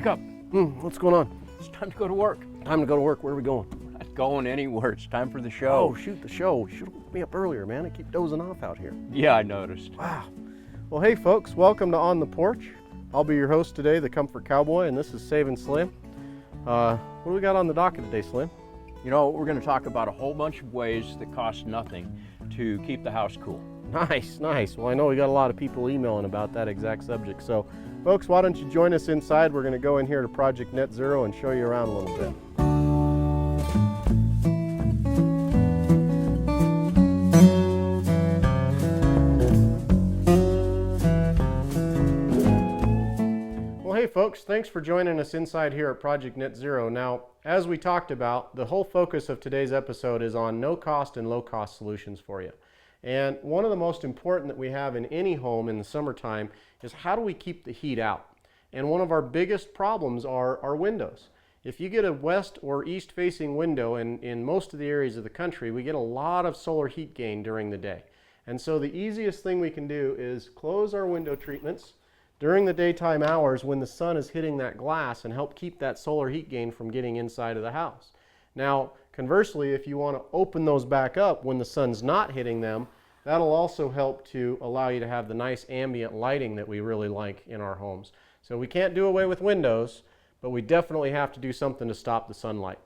up. What's going on? It's time to go to work. Time to go to work. Where are we going? We're not going anywhere. It's time for the show. Oh, shoot, the show. You should have woke me up earlier, man. I keep dozing off out here. Yeah, I noticed. Wow. Well, hey, folks. Welcome to On the Porch. I'll be your host today, the Comfort Cowboy, and this is Saving Slim. What do we got on the docket today, Slim? You know, we're going to talk about a whole bunch of ways that cost nothing to keep the house cool. Nice, nice. Well, I know we got a lot of people emailing about that exact subject. So, folks, why don't you join us inside? We're going to go in here to Project Net Zero and show you around a little bit. Well, hey, folks, thanks for joining us inside here at Project Net Zero. Now, as we talked about, the whole focus of today's episode is on no-cost and low-cost solutions for you. And one of the most important that we have in any home in the summertime is how do we keep the heat out? And one of our biggest problems are our windows. If you get a west or east facing window in most of the areas of the country, we get a lot of solar heat gain during the day. And so the easiest thing we can do is close our window treatments during the daytime hours when the sun is hitting that glass and help keep that solar heat gain from getting inside of the house. Now, conversely, if you want to open those back up when the sun's not hitting them, that'll also help to allow you to have the nice ambient lighting that we really like in our homes. So we can't do away with windows, but we definitely have to do something to stop the sunlight.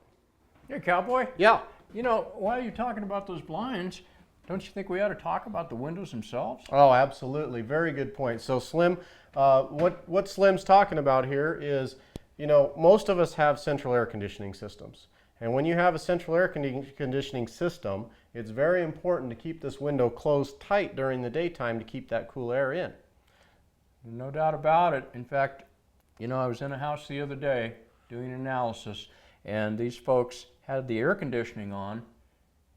Hey, Cowboy. Yeah. You know, while you're talking about those blinds, don't you think we ought to talk about the windows themselves? Oh, absolutely. Very good point. So Slim, what Slim's talking about here is, you know, most of us have central air conditioning systems. And when you have a central air conditioning system, it's very important to keep this window closed tight during the daytime to keep that cool air in. No doubt about it. In fact, you know, I was in a house the other day doing an analysis, and these folks had the air conditioning on,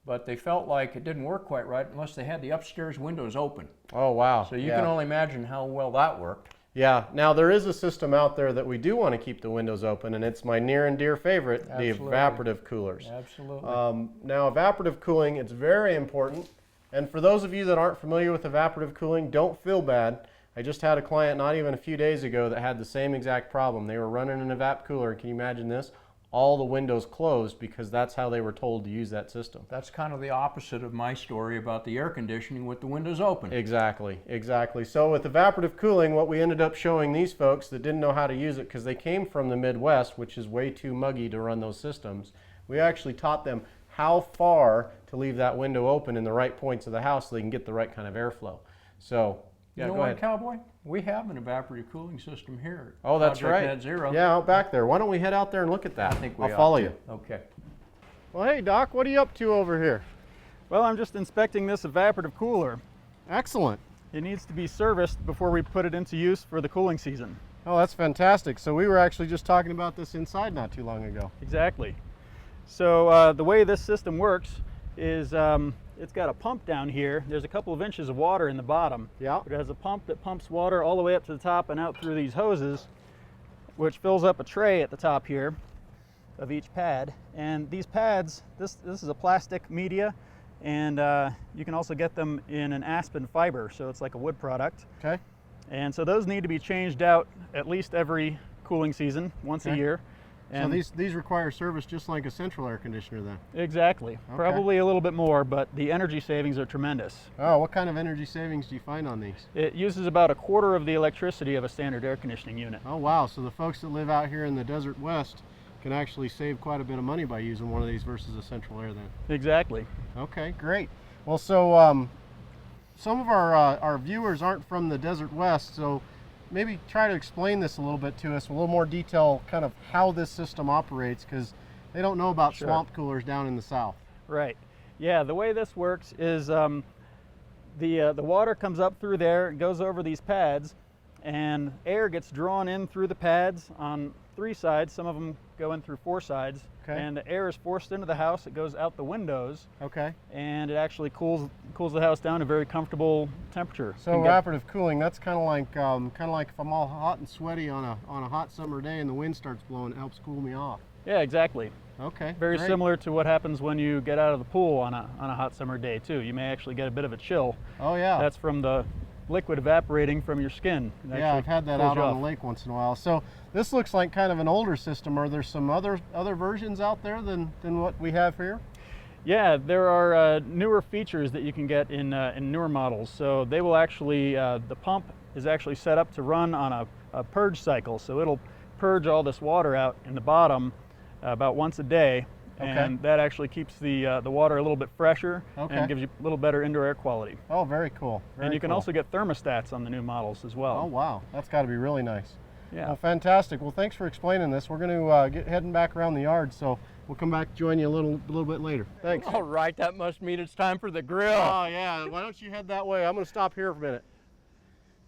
but they felt like it didn't work quite right unless they had the upstairs windows open. Oh, wow. So you can only imagine how well that worked. Yeah. Now, there is a system out there that we do want to keep the windows open, and it's my near and dear favorite, the evaporative coolers. Absolutely. Now, evaporative cooling, it's very important. And for those of you that aren't familiar with evaporative cooling, don't feel bad. I just had a client not even a few days ago that had the same exact problem. They were running an evap cooler. Can you imagine this? All the windows closed because that's how they were told to use that system. That's kind of the opposite of my story about the air conditioning with the windows open. Exactly, exactly. So with evaporative cooling, what we ended up showing these folks that didn't know how to use it because they came from the Midwest, which is way too muggy to run those systems, we actually taught them how far to leave that window open in the right points of the house so they can get the right kind of airflow. So, yeah, you know go what, ahead. Cowboy? We have an evaporative cooling system here. Oh, that's Project right. Net Zero. Yeah, out back there. Why don't we head out there and look at that? I think we I'll follow you. Okay. Well, hey, Doc, what are you up to over here? Well, I'm just inspecting this evaporative cooler. Excellent. It needs to be serviced before we put it into use for the cooling season. Oh, that's fantastic. So we were actually just talking about this inside not too long ago. Exactly. So the way this system works is it's got a pump down here. There's a couple of inches of water in the bottom. Yeah. It has a pump that pumps water all the way up to the top and out through these hoses, which fills up a tray at the top here of each pad. And these pads, this is a plastic media, and you can also get them in an aspen fiber, so it's like a wood product. Okay. And so those need to be changed out at least every cooling season, once a year. And so these require service just like a central air conditioner then? Exactly. Okay. Probably a little bit more, but the energy savings are tremendous. Oh, what kind of energy savings do you find on these? It uses about a quarter of the electricity of a standard air conditioning unit. Oh, wow. So the folks that live out here in the desert west can actually save quite a bit of money by using one of these versus a central air then. Exactly. Okay, great. Well, so some of our viewers aren't from the desert west, so maybe try to explain this a little bit to us, a little more detail, kind of how this system operates, because they don't know about swamp coolers down in the south. Right. Yeah, the way this works is the water comes up through there, it goes over these pads, and air gets drawn in through the pads on 3 sides. Some of them go in through 4 sides. Okay. And the air is forced into the house. It goes out the windows. Okay. And it actually cools the house down to a very comfortable temperature. So evaporative cooling, that's kind of like if I'm all hot and sweaty on a hot summer day and the wind starts blowing, it helps cool me off. Yeah, exactly. Okay. Very great. similar to what happens when you get out of the pool on a hot summer day too. You may actually get a bit of a chill. Oh yeah. That's from the liquid evaporating from your skin. It Yeah, actually I've had that cools out you on off. the lake once in a while. So this looks like kind of an older system. Are there some other versions out there than what we have here? Yeah, there are newer features that you can get in newer models. So they will actually, the pump is actually set up to run on a purge cycle. So it'll purge all this water out in the bottom about once a day. Okay. And that actually keeps the water a little bit fresher and gives you a little better indoor air quality. Oh, very cool. And you can also get thermostats on the new models as well. Oh, wow. That's got to be really nice. Yeah. Well, fantastic. Well, thanks for explaining this. We're going to get heading back around the yard, so we'll come back and join you a little bit later. Thanks. All right, that must mean it's time for the grill. Oh, yeah. Why don't you head that way? I'm going to stop here for a minute.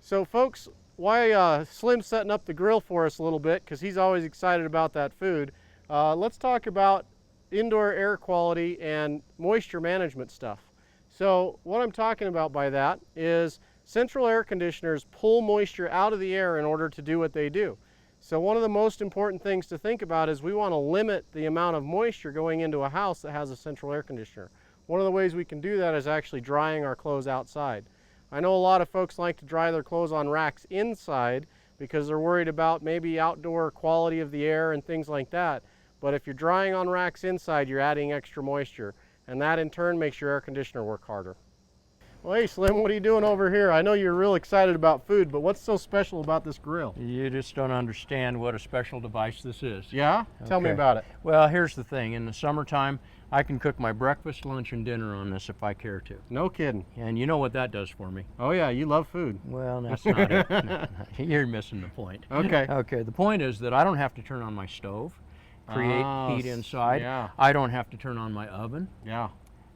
So, folks, why Slim's setting up the grill for us a little bit, because he's always excited about that food. Let's talk about indoor air quality and moisture management stuff. So what I'm talking about by that is central air conditioners pull moisture out of the air in order to do what they do. So one of the most important things to think about is we want to limit the amount of moisture going into a house that has a central air conditioner. One of the ways we can do that is actually drying our clothes outside. I know a lot of folks like to dry their clothes on racks inside because they're worried about maybe outdoor quality of the air and things like that. But if you're drying on racks inside, you're adding extra moisture, and that in turn makes your air conditioner work harder. Well, hey Slim, what are you doing over here? I know you're real excited about food, but what's so special about this grill? You just don't understand what a special device this is. Yeah? Tell me Okay. about it. Well, here's the thing. In the summertime, I can cook my breakfast, lunch, and dinner on this if I care to. No kidding. And you know what that does for me? Oh yeah, you love food. Well, that's not it. No, you're missing the point. Okay. Okay, the point is that I don't have to turn on my stove, create Oh, heat inside. yeah. I don't have to turn on my oven, Yeah.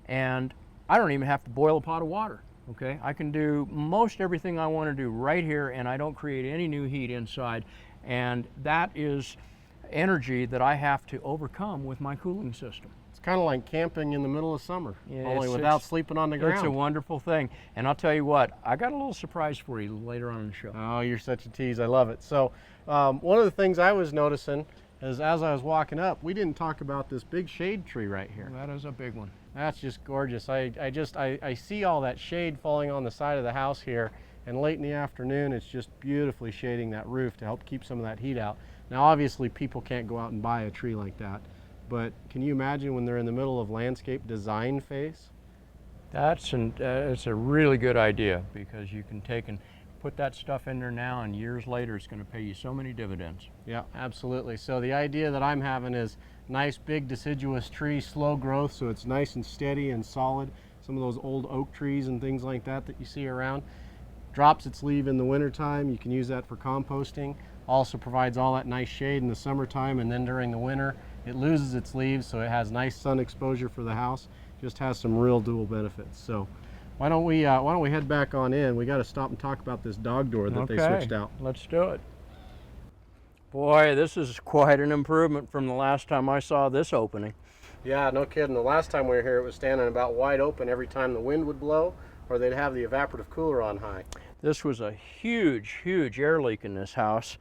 and I don't even have to boil a pot of water. Okay, I can do most everything I want to do right here, and I don't create any new heat inside, and that is energy that I have to overcome with my cooling system. It's kind of like camping in the middle of summer, Yeah, only it's- without it's- sleeping on the It's a ground. wonderful thing, and I'll tell you what, I got a little surprise for you later on in the show. Oh, you're such a tease. I love it. So one of the things I was noticing is as I was walking up, we didn't talk about this big shade tree right here. That is a big one. That's just gorgeous. I see all that shade falling on the side of the house here, and late in the afternoon it's just beautifully shading that roof to help keep some of that heat out. Now obviously people can't go out and buy a tree like that, but can you imagine when they're in the middle of landscape design phase? It's a really good idea, because you can take and put that stuff in there now, and years later it's going to pay you so many dividends. Yeah, absolutely. So the idea that I'm having is nice big deciduous tree, slow growth, so it's nice and steady and solid. Some of those old oak trees and things like that that you see around. Drops its leaf in the wintertime. You can use that for composting. Also provides all that nice shade in the summertime, and then during the winter it loses its leaves, so it has nice sun exposure for the house. Just has some real dual benefits. So why don't we head back on in? We got to stop and talk about this dog door that they switched out. Let's do it. Boy, this is quite an improvement from the last time I saw this opening. Yeah, no kidding. The last time we were here, it was standing about wide open every time the wind would blow, or they'd have the evaporative cooler on high. This was a huge, huge air leak in this house,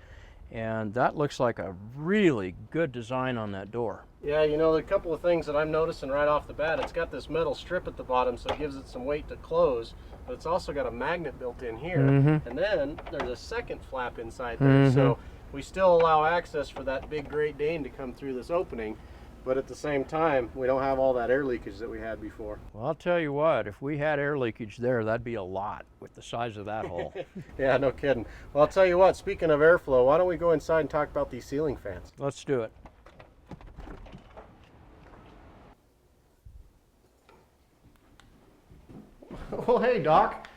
and that looks like a really good design on that door. Yeah, you know, a couple of things that I'm noticing right off the bat, it's got this metal strip at the bottom, so it gives it some weight to close, but it's also got a magnet built in here. And then there's a second flap inside there, so we still allow access for that big Great Dane to come through this opening, but at the same time, we don't have all that air leakage that we had before. Well, I'll tell you what, if we had air leakage there, that'd be a lot with the size of that hole. Yeah, no kidding. Well, I'll tell you what, speaking of airflow, why don't we go inside and talk about these ceiling fans? Let's do it. Well, hey, Doc,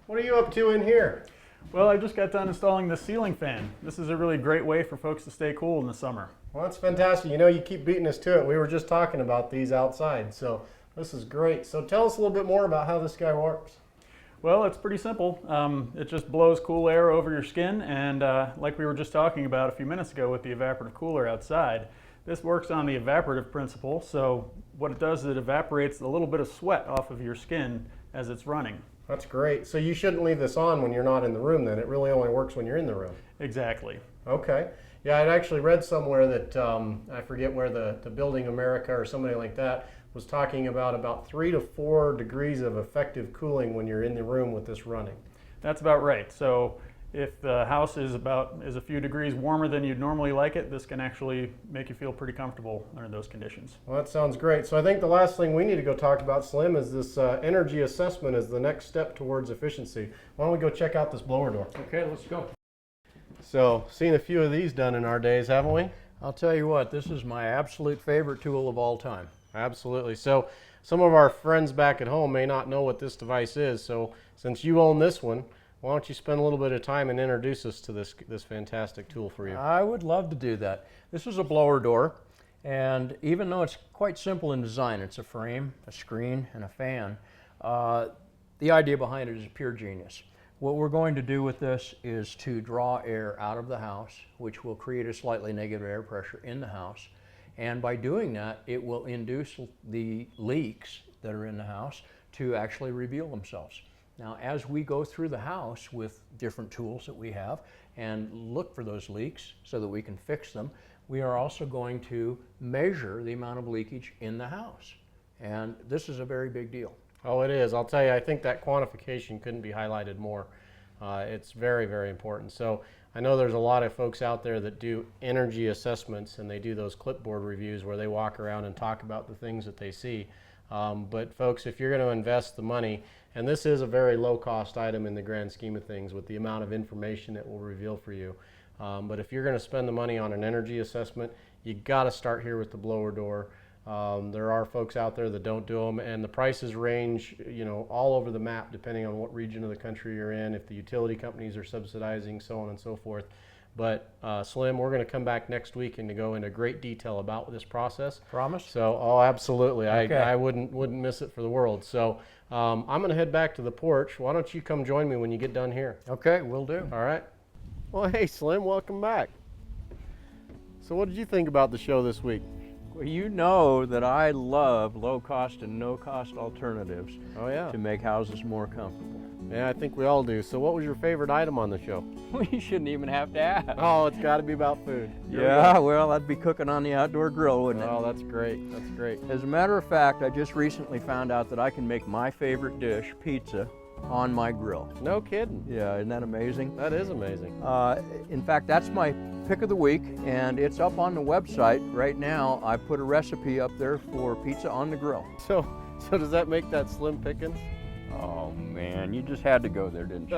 what are you up to in here? Well, I just got done installing the ceiling fan. This is a really great way for folks to stay cool in the summer. Well, that's fantastic. You know, you keep beating us to it. We were just talking about these outside, so this is great. So tell us a little bit more about how this guy works. Well, it's pretty simple. It just blows cool air over your skin, and like we were just talking about a few minutes ago with the evaporative cooler outside, this works on the evaporative principle. So what it does is it evaporates a little bit of sweat off of your skin as it's running. That's great. So you shouldn't leave this on when you're not in the room then. It really only works when you're in the room. Exactly. Okay. Yeah, I'd actually read somewhere that, I forget where the Building America or somebody like that was talking about 3 to 4 degrees of effective cooling when you're in the room with this running. That's about right. So if the house is a few degrees warmer than you'd normally like it, this can actually make you feel pretty comfortable under those conditions. Well, that sounds great. So I think the last thing we need to go talk about, Slim, is this energy assessment as the next step towards efficiency. Why don't we go check out this blower door? Okay, let's go. So, seen a few of these done in our days, haven't we? I'll tell you what, this is my absolute favorite tool of all time. Absolutely. So, some of our friends back at home may not know what this device is. So, since you own this one, why don't you spend a little bit of time and introduce us to this fantastic tool for you? I would love to do that. This is a blower door, and even though it's quite simple in design, it's a frame, a screen, and a fan, the idea behind it is pure genius. What we're going to do with this is to draw air out of the house, which will create a slightly negative air pressure in the house. And by doing that, it will induce the leaks that are in the house to actually reveal themselves. Now, as we go through the house with different tools that we have and look for those leaks so that we can fix them, we are also going to measure the amount of leakage in the house. And this is a very big deal. Oh, it is. I'll tell you, I think that quantification couldn't be highlighted more. It's very, very important. So I know there's a lot of folks out there that do energy assessments, and they do those clipboard reviews where they walk around and talk about the things that they see. But folks, if you're going to invest the money, and this is a very low cost item in the grand scheme of things with the amount of information it will reveal for you. But if you're going to spend the money on an energy assessment, you got to start here with the blower door. There are folks out there that don't do them, and the prices range, you know, all over the map depending on what region of the country you're in, if the utility companies are subsidizing, so on and so forth. But Slim, we're going to come back next week and to go into great detail about this process. Promise? So, oh, absolutely. Okay. I wouldn't miss it for the world. So I'm going to head back to the porch. Why don't you come join me when you get done here? Okay, will do. All right. Well, hey, Slim, welcome back. So what did you think about the show this week? Well, you know that I love low-cost and no-cost alternatives Oh, yeah. to make houses more comfortable. Yeah, I think we all do. So what was your favorite item on the show? Well, you shouldn't even have to ask. Oh, it's got to be about food. Here we Yeah, go. well, I'd be cooking on the outdoor grill, wouldn't it? Oh, that's great. That's great. As a matter of fact, I just recently found out that I can make my favorite dish, pizza, on my grill. No kidding. Yeah, isn't that amazing? That is amazing. In fact, that's my pick of the week, and it's up on the website right now. I put a recipe up there for pizza on the grill. So does that make that Slim Pickens? Oh man, you just had to go there, didn't you?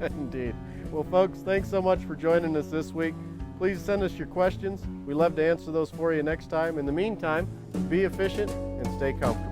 Indeed. Well, folks, thanks so much for joining us this week. Please send us your questions. We'd love to answer those for you next time. In the meantime, be efficient and stay comfortable.